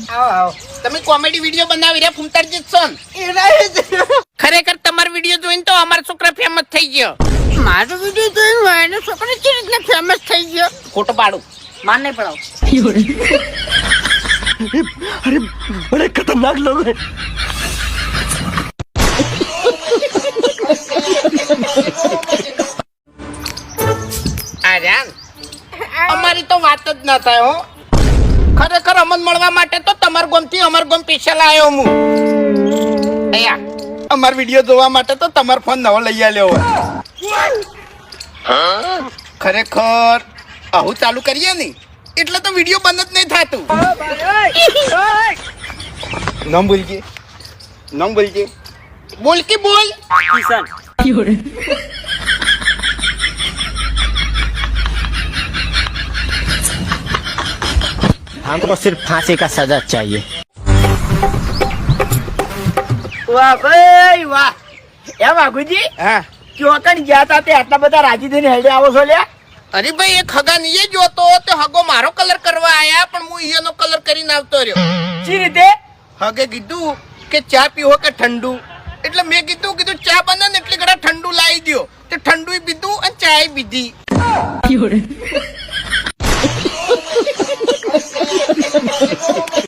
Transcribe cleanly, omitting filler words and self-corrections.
આવો આવો. તમે કોમેડી વિડીયો બનાવી રહ્યા ફૂમતારજી છો ને? ખરેખર તમારો વિડીયો જોઈને તો અમારો છોકરા ફેમસ થઈ ગયો. મારો વિડીયો જોઈને મારો છોકરો કેવી રીતના ફેમસ થઈ ગયો? ખોટો પાડું. માન નહીં પડાવ. अरे बड़े खतरनाक लोग हैं। આર્યન અમારી તો વાત જ ના થાય હો. ખરેખર અમન મળવા માટે તો તમાર ગોમથી અમાર ગોમ સ્પેશિયલ આવ્યો હું. અયા અમાર વિડીયો જોવા માટે તો તમાર ફોન નવો લઈ આવ્યો હોય. ખરેખર આવું ચાલુ કરીએ ને એટલે તો વિડીયો બંધ જ નહીં થતું. નામ બોલજે, નામ બોલજે. બોલ કે બોલ. કિશન. हमको सिर्फ फांसी का सजा चाहिए। વાહ ભાઈ વાહ. એ વાઘુજી હા ચોકણ ગયા તા તે આટલા બધા રાજી થઈને હેડે આવો છો લ્યા? અરે ભાઈ એ ખગા નહીં જોતો તો હગો મારો કલર કરવા આયા પણ હું ઈનો કલર કરીને આવતો રહ્યો. શી રીતે? હગે કીધું કે ચા પીવો કે ઠંડુ એટલે મેં કીધું ચા બને ને એટલે ઘણા ઠંડુ લાવી દો તે ઠંડુ પીધું અને ચા પીધી.